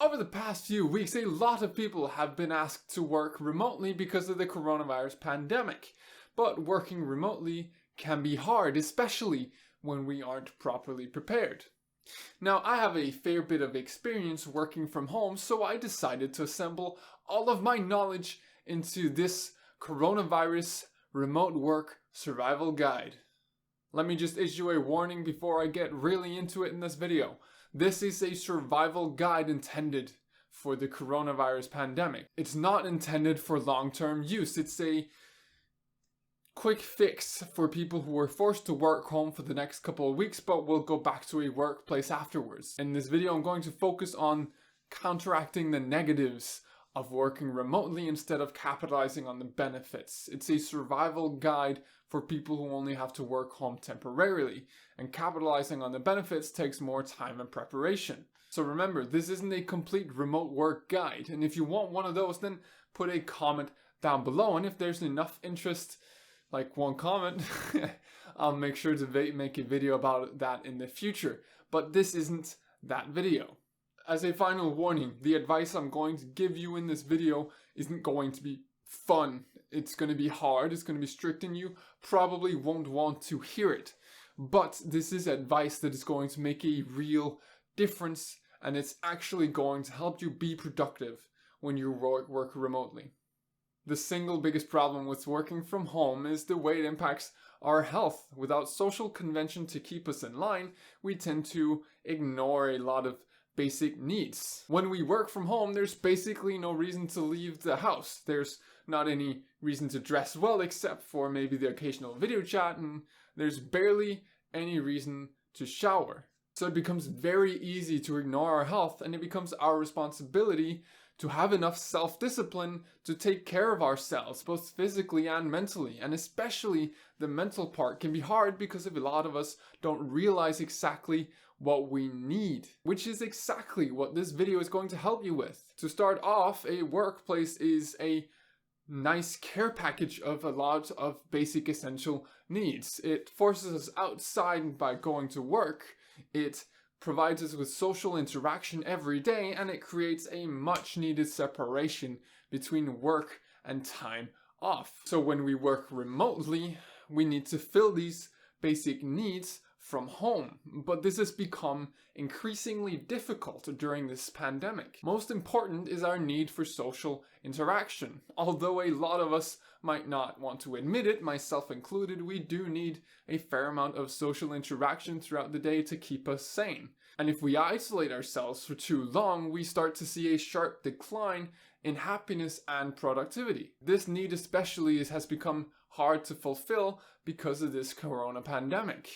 Over the past few weeks, a lot of people have been asked to work remotely because of the coronavirus pandemic. But working remotely can be hard, especially when we aren't properly prepared. Now, I have a fair bit of experience working from home, so I decided to assemble all of my knowledge into this coronavirus remote work survival guide. Let me just issue a warning before I get really into it in this video. This is a survival guide intended for the coronavirus pandemic. It's not intended for long-term use. It's a quick fix for people who are forced to work home for the next couple of weeks but will go back to a workplace afterwards. In this video, I'm going to focus on counteracting the negatives of working remotely instead of capitalizing on the benefits. It's a survival guide for people who only have to work home temporarily, and capitalizing on the benefits takes more time and preparation. So remember, this isn't a complete remote work guide, and if you want one of those, then put a comment down below, and if there's enough interest, like one comment, I'll make sure to make a video about that in the future. But this isn't that video. As a final warning, the advice I'm going to give you in this video isn't going to be fun. It's going to be hard, it's going to be strict, and you probably won't want to hear it. But this is advice that is going to make a real difference, and it's actually going to help you be productive when you work remotely. The single biggest problem with working from home is the way it impacts our health. Without social convention to keep us in line, we tend to ignore a lot of basic needs. When we work from home, there's basically no reason to leave the house. There's not any reason to dress well except for maybe the occasional video chat, and there's barely any reason to shower. So it becomes very easy to ignore our health, and it becomes our responsibility to have enough self-discipline to take care of ourselves, both physically and mentally. And especially the mental part can be hard because a lot of us don't realize exactly what we need, which is exactly what this video is going to help you with. To start off, a workplace is a nice care package of a lot of basic essential needs. It forces us outside by going to work. It provides us with social interaction every day, and it creates a much needed separation between work and time off. So when we work remotely, we need to fill these basic needs from home, but this has become increasingly difficult during this pandemic. Most important is our need for social interaction. Although a lot of us might not want to admit it, myself included, we do need a fair amount of social interaction throughout the day to keep us sane. And if we isolate ourselves for too long, we start to see a sharp decline in happiness and productivity. This need especially has become hard to fulfill because of this corona pandemic.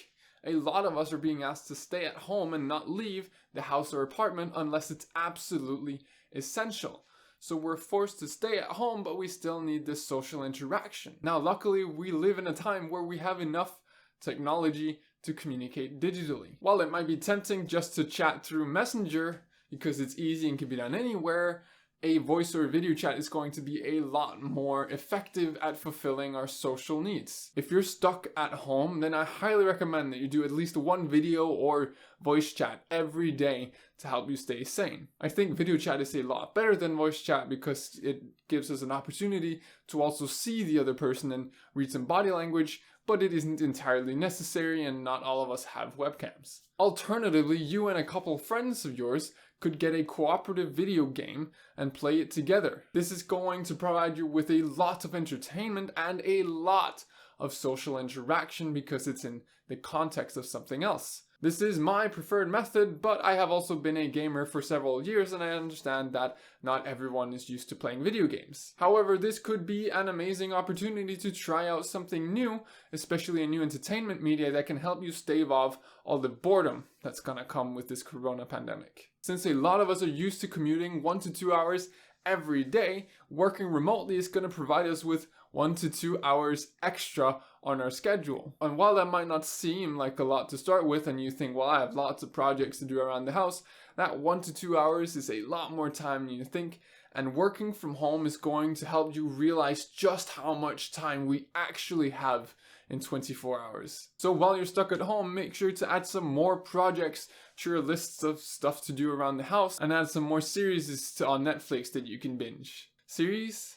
A lot of us are being asked to stay at home and not leave the house or apartment unless it's absolutely essential. So we're forced to stay at home, but we still need this social interaction. Now, luckily, we live in a time where we have enough technology to communicate digitally. While it might be tempting just to chat through Messenger because it's easy and can be done anywhere, a voice or video chat is going to be a lot more effective at fulfilling our social needs. If you're stuck at home, then I highly recommend that you do at least one video or voice chat every day to help you stay sane. I think video chat is a lot better than voice chat because it gives us an opportunity to also see the other person and read some body language, but it isn't entirely necessary and not all of us have webcams. Alternatively, you and a couple friends of yours could get a cooperative video game and play it together. This is going to provide you with a lot of entertainment and a lot of social interaction because it's in the context of something else. This is my preferred method, but I have also been a gamer for several years and I understand that not everyone is used to playing video games. However, this could be an amazing opportunity to try out something new, especially a new entertainment media that can help you stave off all the boredom that's gonna come with this corona pandemic. Since a lot of us are used to commuting 1 to 2 hours every day, working remotely is going to provide us with 1 to 2 hours extra on our schedule. And while that might not seem like a lot to start with and you think, well, I have lots of projects to do around the house, that 1 to 2 hours is a lot more time than you think, and working from home is going to help you realize just how much time we actually have in 24 hours. So while you're stuck at home, make sure to add some more projects to your lists of stuff to do around the house and add some more series on Netflix that you can binge. Series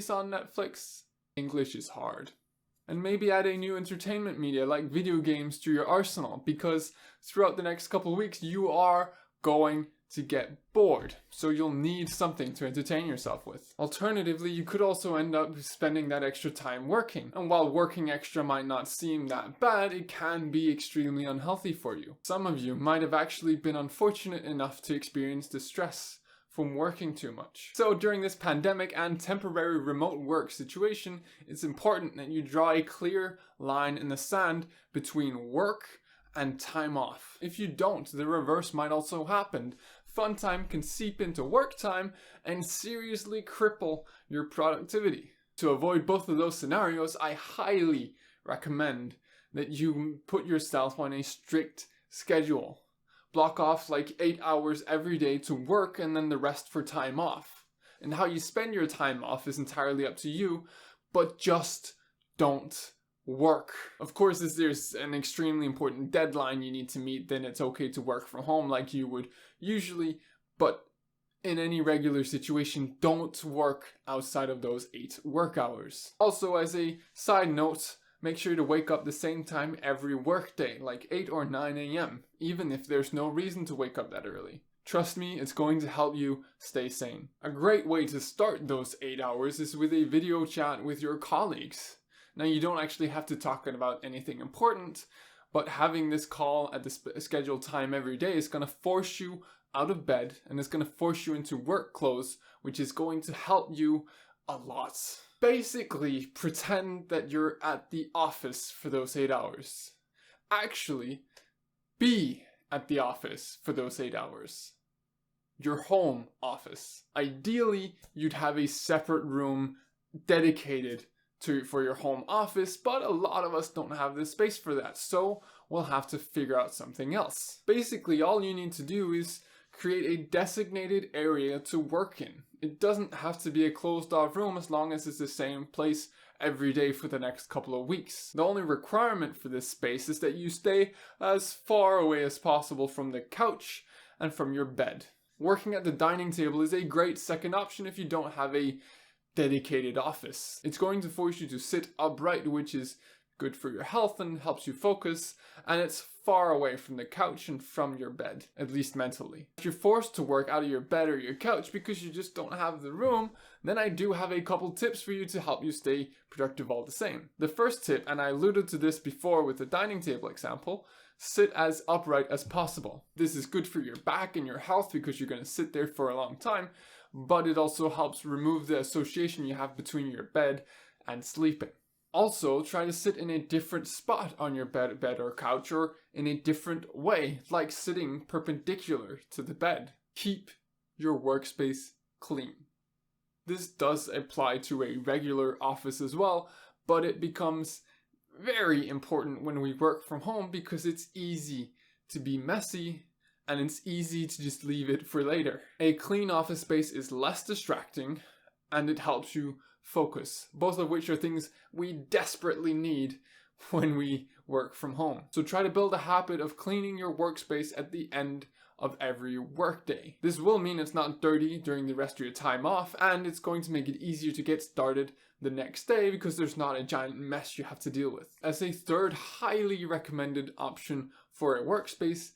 on Netflix? English is hard. And maybe add a new entertainment media like video games to your arsenal, because throughout the next couple of weeks you are going to get bored, so you'll need something to entertain yourself with. Alternatively, you could also end up spending that extra time working, and while working extra might not seem that bad, it can be extremely unhealthy for you. Some of you might have actually been unfortunate enough to experience the stress from working too much. So during this pandemic and temporary remote work situation, it's important that you draw a clear line in the sand between work and time off. If you don't, the reverse might also happen. Fun time can seep into work time and seriously cripple your productivity. To avoid both of those scenarios, I highly recommend that you put yourself on a strict schedule. Block off like 8 hours every day to work and then the rest for time off. And how you spend your time off is entirely up to you, but just don't work. Of course, if there's an extremely important deadline you need to meet, then it's okay to work from home like you would usually, but in any regular situation, don't work outside of those 8 work hours. Also, as a side note, make sure to wake up the same time every workday, like 8 or 9 a.m., even if there's no reason to wake up that early. Trust me, it's going to help you stay sane. A great way to start those 8 hours is with a video chat with your colleagues. Now, you don't actually have to talk about anything important, but having this call at the scheduled time every day is going to force you out of bed and it's going to force you into work clothes, which is going to help you a lot. Basically, pretend that you're at the office for those 8 hours. Actually, be at the office for those 8 hours. Your home office. Ideally, you'd have a separate room dedicated for your home office, but a lot of us don't have the space for that, so we'll have to figure out something else. Basically, all you need to do is create a designated area to work in. It doesn't have to be a closed off room as long as it's the same place every day for the next couple of weeks. The only requirement for this space is that you stay as far away as possible from the couch and from your bed. Working at the dining table is a great second option if you don't have a dedicated office. It's going to force you to sit upright, which is good for your health and helps you focus, and it's far away from the couch and from your bed, at least mentally. If you're forced to work out of your bed or your couch because you just don't have the room, then I do have a couple tips for you to help you stay productive all the same. The first tip, and I alluded to this before with the dining table example, sit as upright as possible. This is good for your back and your health because you're going to sit there for a long time, but it also helps remove the association you have between your bed and sleeping. Also, try to sit in a different spot on your bed or couch, or in a different way, like sitting perpendicular to the bed. Keep your workspace clean. This does apply to a regular office as well, but it becomes very important when we work from home because it's easy to be messy and it's easy to just leave it for later. A clean office space is less distracting and it helps you focus, both of which are things we desperately need when we work from home. So try to build a habit of cleaning your workspace at the end of every workday. This will mean it's not dirty during the rest of your time off, and it's going to make it easier to get started the next day because there's not a giant mess you have to deal with. As a third highly recommended option for a workspace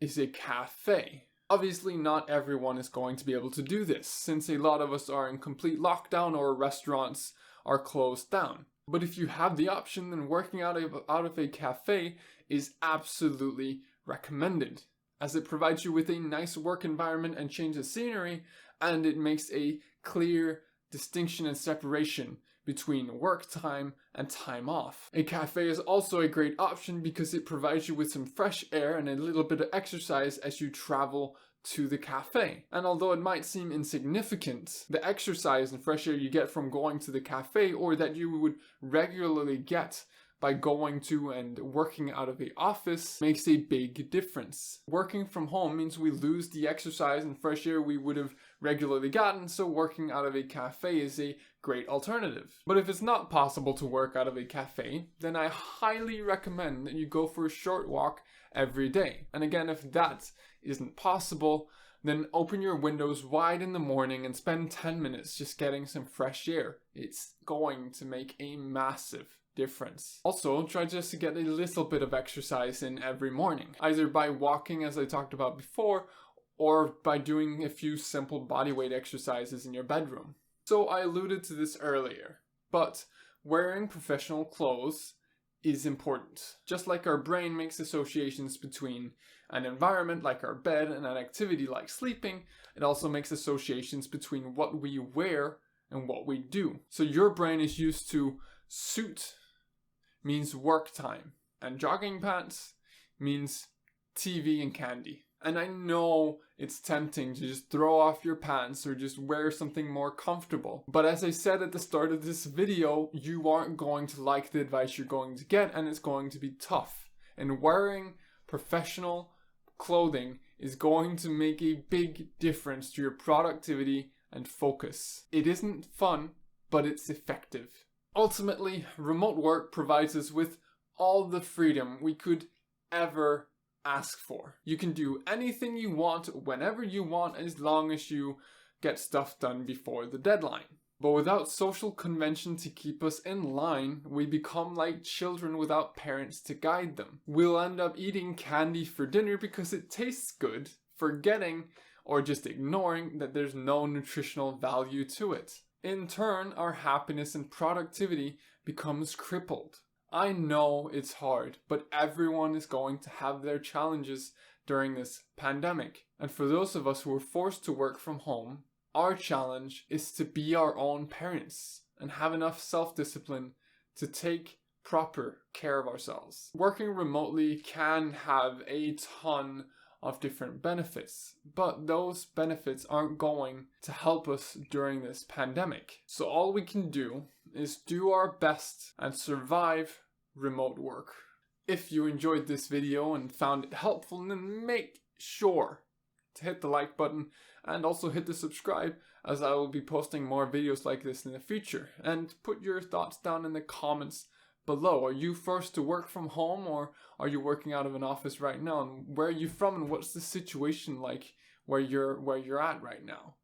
is a cafe. Obviously, not everyone is going to be able to do this, since a lot of us are in complete lockdown or restaurants are closed down. But if you have the option, then working out of a cafe is absolutely recommended, as it provides you with a nice work environment and change of scenery, and it makes a clear distinction and separation between work time and time off. A cafe is also a great option because it provides you with some fresh air and a little bit of exercise as you travel to the cafe. And although it might seem insignificant, the exercise and fresh air you get from going to the cafe, or that you would regularly get by going to and working out of the office, makes a big difference. Working from home means we lose the exercise and fresh air we would have regularly gotten, so working out of a cafe is a great alternative. But if it's not possible to work out of a cafe, then I highly recommend that you go for a short walk every day. And again, if that isn't possible, then open your windows wide in the morning and spend 10 minutes just getting some fresh air. It's going to make a massive difference. Also, try just to get a little bit of exercise in every morning, either by walking, as I talked about before, or by doing a few simple bodyweight exercises in your bedroom. So I alluded to this earlier, but wearing professional clothes is important. Just like our brain makes associations between an environment like our bed and an activity like sleeping, it also makes associations between what we wear and what we do. So your brain is used to suit means work time, and jogging pants means TV and candy. And I know it's tempting to just throw off your pants or just wear something more comfortable. But as I said at the start of this video, you aren't going to like the advice you're going to get, and it's going to be tough. And wearing professional clothing is going to make a big difference to your productivity and focus. It isn't fun, but it's effective. Ultimately, remote work provides us with all the freedom we could ever ask for. You can do anything you want whenever you want, as long as you get stuff done before the deadline. But without social convention to keep us in line, we become like children without parents to guide them. We'll end up eating candy for dinner because it tastes good, forgetting or just ignoring that there's no nutritional value to it. In turn, our happiness and productivity becomes crippled. I know it's hard, but everyone is going to have their challenges during this pandemic. And for those of us who are forced to work from home, our challenge is to be our own parents and have enough self-discipline to take proper care of ourselves. Working remotely can have a ton of different benefits, but those benefits aren't going to help us during this pandemic. So all we can do is do our best and survive remote work. If you enjoyed this video and found it helpful, then make sure to hit the like button and also hit the subscribe, as I will be posting more videos like this in the future. And put your thoughts down in the comments below. Are you forced to work from home, or are you working out of an office right now? And where are you from, and what's the situation like where you're at right now?